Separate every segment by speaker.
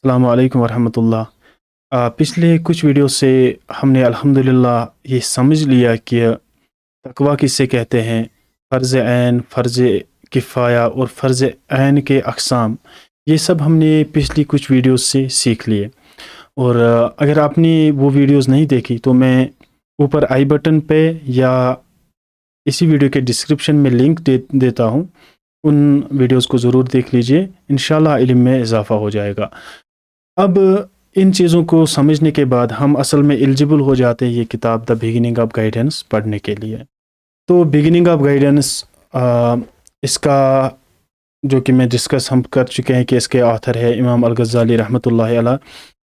Speaker 1: السلام علیکم ورحمۃ اللہ۔ پچھلے کچھ ویڈیو سے ہم نے الحمدللہ یہ سمجھ لیا کہ تقویٰ کسے کہتے ہیں، فرض عین، فرض کفایہ اور فرض عین کے اقسام، یہ سب ہم نے پچھلی کچھ ویڈیوز سے سیکھ لیے۔ اور اگر آپ نے وہ ویڈیوز نہیں دیکھی تو میں اوپر آئی بٹن پہ یا اسی ویڈیو کے ڈسکرپشن میں لنک دیتا ہوں، ان ویڈیوز کو ضرور دیکھ لیجئے، انشاءاللہ علم میں اضافہ ہو جائے گا۔ اب ان چیزوں کو سمجھنے کے بعد ہم اصل میں ایلیجبل ہو جاتے ہیں یہ کتاب دا بگننگ آف گائیڈنس پڑھنے کے لیے۔ تو بگننگ آف گائیڈنس اس کا جو کہ میں ڈسکس ہم کر چکے ہیں کہ اس کے آتھر ہے امام الغزالی رحمۃ اللہ علیہ۔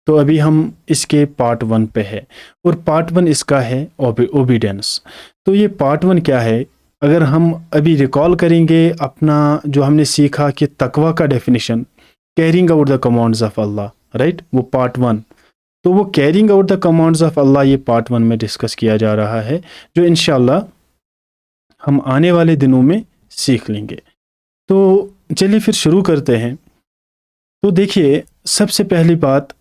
Speaker 1: تو ابھی ہم اس کے پارٹ 1 پہ ہے، اور پارٹ 1 اس کا ہے اوبیڈینس۔ تو یہ پارٹ 1 کیا ہے؟ اگر ہم ابھی ریکال کریں گے اپنا جو ہم نے سیکھا کہ تقویٰ کا definition, carrying out the commands of Allah, right, وہ پارٹ 1۔ تو وہ carrying out the commands of Allah یہ پارٹ 1 میں ڈسکس کیا جا رہا ہے، جو انشاءاللہ ہم آنے والے دنوں میں سیکھ لیں گے۔ تو چلیے پھر شروع کرتے ہیں۔ تو دیکھیے، سب سے پہلی بات،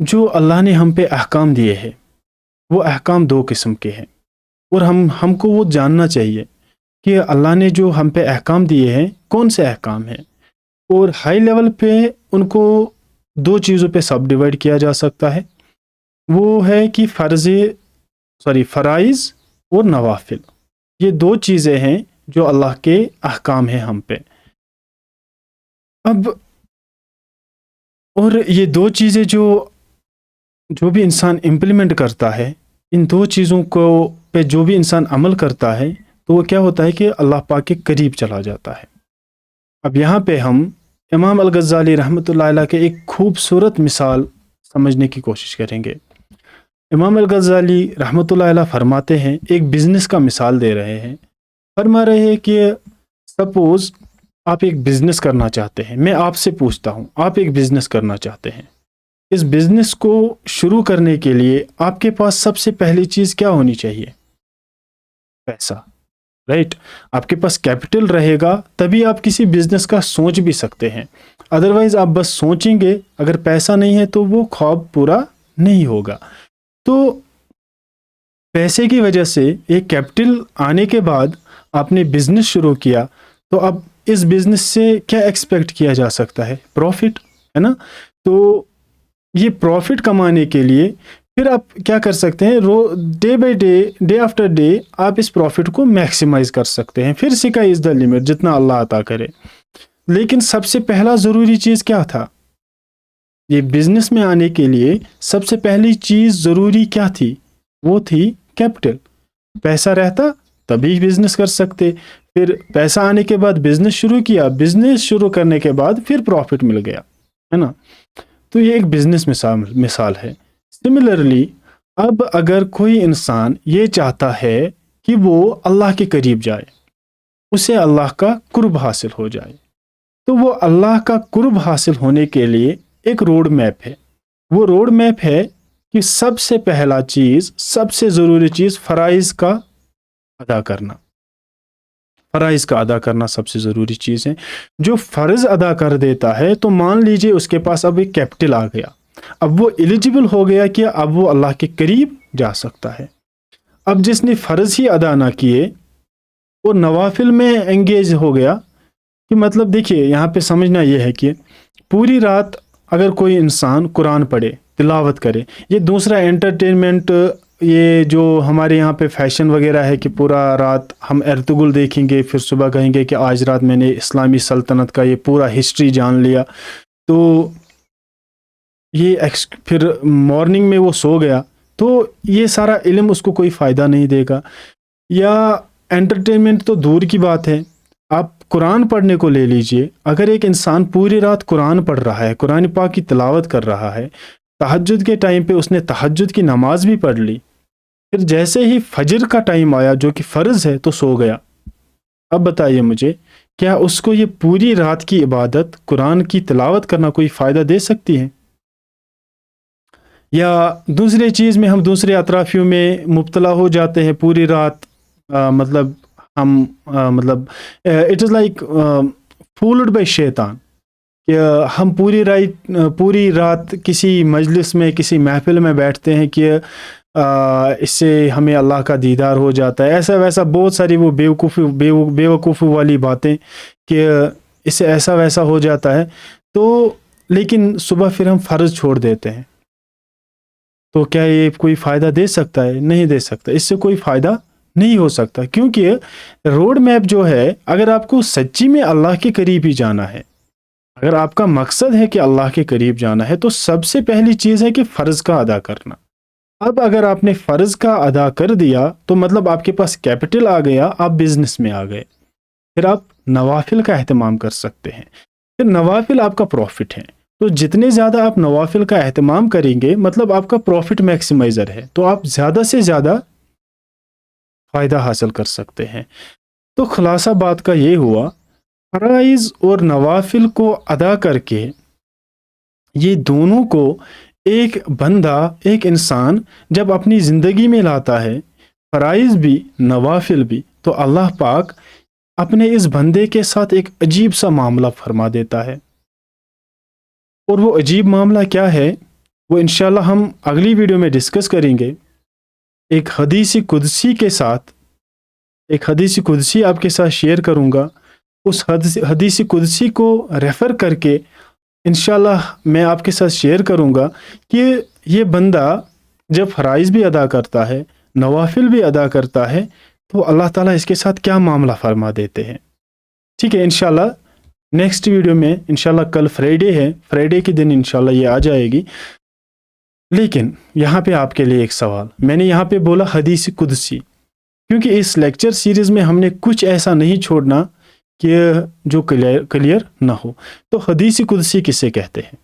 Speaker 1: جو اللہ نے ہم پہ احکام دیے ہیں وہ احکام 2 قسم کے ہیں، اور ہم کو وہ جاننا چاہیے کہ اللہ نے جو ہم پہ احکام دیے ہیں کون سے احکام ہیں۔ اور ہائی لیول پہ ان کو 2 چیزوں پہ سب ڈیوائڈ کیا جا سکتا ہے، وہ ہے کہ فرائض اور نوافل۔ یہ 2 چیزیں ہیں جو اللہ کے احکام ہیں ہم پہ۔ اب اور یہ 2 چیزیں جو بھی انسان امپلیمنٹ کرتا ہے، ان 2 چیزوں کو پہ جو بھی انسان عمل کرتا ہے تو وہ کیا ہوتا ہے کہ اللہ پاک کے قریب چلا جاتا ہے۔ اب یہاں پہ ہم امام الغزالی رحمۃ اللہ علیہ کے ایک خوبصورت مثال سمجھنے کی کوشش کریں گے۔ امام الغزالی رحمۃ اللہ علیہ فرماتے ہیں، ایک بزنس کا مثال دے رہے ہیں، فرما رہے ہیں کہ سپوز آپ ایک بزنس کرنا چاہتے ہیں۔ میں آپ سے پوچھتا ہوں، آپ ایک بزنس کرنا چاہتے ہیں، اس بزنس کو شروع کرنے کے لیے آپ کے پاس سب سے پہلی چیز کیا ہونی چاہیے؟ پیسہ، رائٹ۔ آپ کے پاس کیپٹل رہے گا تبھی آپ کسی بزنس کا سوچ بھی سکتے ہیں، ادروائز آپ بس سوچیں گے، اگر پیسہ نہیں ہے تو وہ خواب پورا نہیں ہوگا۔ تو پیسے کی وجہ سے ایک کیپٹل آنے کے بعد آپ نے بزنس شروع کیا، تو اب اس بزنس سے کیا ایکسپیکٹ کیا جا سکتا ہے؟ پروفٹ، ہے نا؟ تو یہ پروفٹ کمانے کے لیے پھر آپ کیا کر سکتے ہیں؟ Day by day, day after day آپ اس پروفٹ کو میکسیمائز کر سکتے ہیں، پھر اسکائی از دا لمٹ، جتنا اللہ عطا کرے۔ لیکن سب سے پہلا ضروری چیز کیا تھا؟ یہ بزنس میں آنے کے لیے سب سے پہلی چیز ضروری کیا تھی؟ وہ تھی کیپٹل۔ پیسہ رہتا تبھی بزنس کر سکتے، پھر پیسہ آنے کے بعد بزنس شروع کیا، بزنس شروع کرنے کے بعد پھر پروفٹ مل گیا، ہے نا؟ تو یہ ایک بزنس مثال ہے۔ سملرلی، اب اگر کوئی انسان یہ چاہتا ہے کہ وہ اللہ کے قریب جائے، اسے اللہ کا قرب حاصل ہو جائے، تو وہ اللہ کا قرب حاصل ہونے کے لیے ایک روڈ میپ ہے۔ وہ روڈ میپ ہے کہ سب سے پہلا چیز، سب سے ضروری چیز فرائض کا ادا کرنا۔ فرائض کا ادا کرنا سب سے ضروری چیز ہے۔ جو فرض ادا کر دیتا ہے تو مان لیجئے اس کے پاس اب ایک کیپٹل آ گیا، اب وہ ایلیجبل ہو گیا کہ اب وہ اللہ کے قریب جا سکتا ہے۔ اب جس نے فرض ہی ادا نہ کیے اور نوافل میں انگیج ہو گیا، کہ مطلب دیکھیے یہاں پہ سمجھنا یہ ہے کہ پوری رات اگر کوئی انسان قرآن پڑھے، تلاوت کرے، یہ دوسرا انٹرٹینمنٹ، یہ جو ہمارے یہاں پہ فیشن وغیرہ ہے کہ پورا رات ہم ارطغرل دیکھیں گے، پھر صبح کہیں گے کہ آج رات میں نے اسلامی سلطنت کا یہ پورا ہسٹری جان لیا، تو یہ پھر مارننگ میں وہ سو گیا، تو یہ سارا علم اس کو کوئی فائدہ نہیں دے گا۔ یا انٹرٹینمنٹ تو دور کی بات ہے، آپ قرآن پڑھنے کو لے لیجئے، اگر ایک انسان پوری رات قرآن پڑھ رہا ہے، قرآن پاک کی تلاوت کر رہا ہے، تہجد کے ٹائم پہ اس نے تہجد کی نماز بھی پڑھ لی، پھر جیسے ہی فجر کا ٹائم آیا جو کہ فرض ہے تو سو گیا، اب بتائیے مجھے، کیا اس کو یہ پوری رات کی عبادت قرآن کی تلاوت کرنا کوئی فائدہ دے سکتی ہے؟ یا دوسرے چیز میں ہم دوسرے اطرافیوں میں مبتلا ہو جاتے ہیں پوری رات، مطلب ہم it is like fold by شیطان، کہ ہم پوری رات کسی مجلس میں کسی محفل میں بیٹھتے ہیں کہ اس سے ہمیں اللہ کا دیدار ہو جاتا ہے، ایسا ویسا بہت ساری وہ بیوقوفی والی باتیں کہ اس سے ایسا ویسا ہو جاتا ہے، تو لیکن صبح پھر ہم فرض چھوڑ دیتے ہیں، تو کیا یہ کوئی فائدہ دے سکتا ہے؟ نہیں دے سکتا، اس سے کوئی فائدہ نہیں ہو سکتا، کیونکہ روڈ میپ جو ہے، اگر آپ کو سچی میں اللہ کے قریب ہی جانا ہے، اگر آپ کا مقصد ہے کہ اللہ کے قریب جانا ہے، تو سب سے پہلی چیز ہے کہ فرض کا ادا کرنا۔ اب اگر آپ نے فرض کا ادا کر دیا تو مطلب آپ کے پاس کیپٹل آ گیا، آپ بزنس میں آ گئے، پھر آپ نوافل کا اہتمام کر سکتے ہیں، پھر نوافل آپ کا پروفٹ ہے، تو جتنے زیادہ آپ نوافل کا اہتمام کریں گے مطلب آپ کا پروفٹ میکسیمائزر ہے، تو آپ زیادہ سے زیادہ فائدہ حاصل کر سکتے ہیں۔ تو خلاصہ بات کا یہ ہوا، فرائض اور نوافل کو ادا کر کے یہ دونوں کو ایک بندہ، ایک انسان جب اپنی زندگی میں لاتا ہے، فرائض بھی نوافل بھی، تو اللہ پاک اپنے اس بندے کے ساتھ ایک عجیب سا معاملہ فرما دیتا ہے، اور وہ عجیب معاملہ کیا ہے وہ انشاءاللہ ہم اگلی ویڈیو میں ڈسکس کریں گے۔ ایک حدیث قدسی کے ساتھ، ایک حدیث قدسی آپ کے ساتھ شیئر کروں گا، اس حدیث قدسی کو ریفر کر کے انشاءاللہ میں آپ کے ساتھ شیئر کروں گا کہ یہ بندہ جب فرائض بھی ادا کرتا ہے، نوافل بھی ادا کرتا ہے، تو اللہ تعالیٰ اس کے ساتھ کیا معاملہ فرما دیتے ہیں۔ ٹھیک ہے، انشاءاللہ نیکسٹ ویڈیو میں، انشاءاللہ کل فرائیڈے ہے، فرائیڈے کے دن انشاءاللہ یہ آ جائے گی۔ لیکن یہاں پہ آپ کے لیے ایک سوال، میں نے یہاں پہ بولا حدیث قدسی، کیونکہ اس لیکچر سیریز میں ہم نے کچھ ایسا نہیں چھوڑنا کہ جو کلیئر نہ ہو۔ تو حدیث قدسی کسے کہتے ہیں؟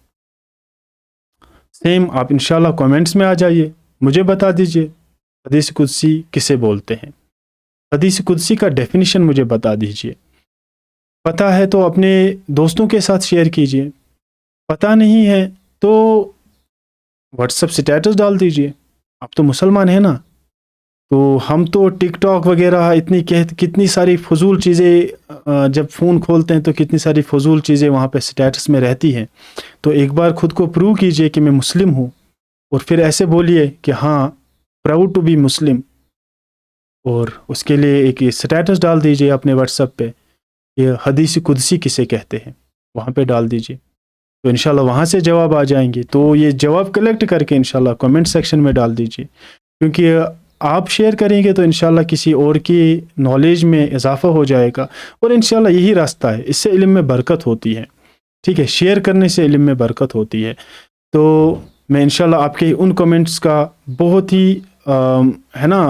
Speaker 1: سیم آپ انشاءاللہ کومنٹس میں آ جائیے، مجھے بتا دیجئے حدیث قدسی کسے بولتے ہیں، حدیث قدسی کا ڈیفینیشن مجھے بتا دیجئے۔ پتہ ہے تو اپنے دوستوں کے ساتھ شیئر کیجئے، پتہ نہیں ہے تو واٹس ایپ سٹیٹس ڈال دیجئے، آپ تو مسلمان ہیں نا، تو ہم تو ٹک ٹاک وغیرہ کتنی ساری فضول چیزیں جب فون کھولتے ہیں تو کتنی ساری فضول چیزیں وہاں پہ سٹیٹس میں رہتی ہیں، تو ایک بار خود کو پروو کیجئے کہ میں مسلم ہوں، اور پھر ایسے بولیے کہ ہاں پراؤڈ ٹو بی مسلم، اور اس کے لیے ایک سٹیٹس ڈال دیجئے اپنے واٹس ایپ پہ، یہ حدیث قدسی کسے کہتے ہیں، وہاں پہ ڈال دیجئے، تو انشاءاللہ وہاں سے جواب آ جائیں گے۔ تو یہ جواب کلیکٹ کر کے انشاءاللہ کمنٹ سیکشن میں ڈال دیجئے، کیونکہ آپ شیئر کریں گے تو انشاءاللہ کسی اور کی نالج میں اضافہ ہو جائے گا، اور انشاءاللہ یہی راستہ ہے، اس سے علم میں برکت ہوتی ہے۔ ٹھیک ہے، شیئر کرنے سے علم میں برکت ہوتی ہے۔ تو میں انشاءاللہ آپ کے ان کمنٹس کا بہت ہی ہے نا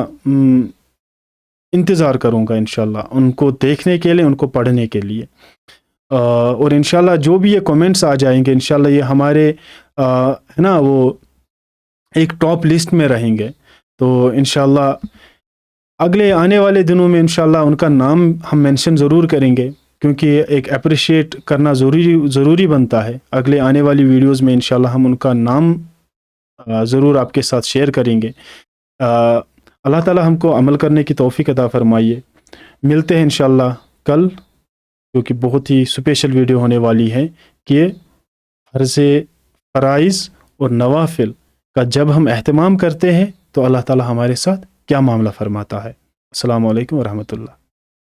Speaker 1: انتظار کروں گا، انشاءاللہ ان کو دیکھنے کے لیے، ان کو پڑھنے کے لیے، اور انشاءاللہ جو بھی یہ کمنٹس آ جائیں گے انشاءاللہ یہ ہمارے ہے نا وہ ایک ٹاپ لسٹ میں رہیں گے، تو انشاءاللہ اگلے آنے والے دنوں میں انشاءاللہ ان کا نام ہم مینشن ضرور کریں گے، کیونکہ ایک اپریشیٹ کرنا ضروری بنتا ہے۔ اگلے آنے والی ویڈیوز میں انشاءاللہ ہم ان کا نام ضرور آپ کے ساتھ شیئر کریں گے۔ اللہ تعالیٰ ہم کو عمل کرنے کی توفیق عطا فرمائیے۔ ملتے ہیں انشاءاللہ کل، جو کہ بہت ہی اسپیشل ویڈیو ہونے والی ہے کہ فرائض اور نوافل کا جب ہم اہتمام کرتے ہیں تو اللہ تعالیٰ ہمارے ساتھ کیا معاملہ فرماتا ہے۔ السلام علیکم ورحمۃ اللہ۔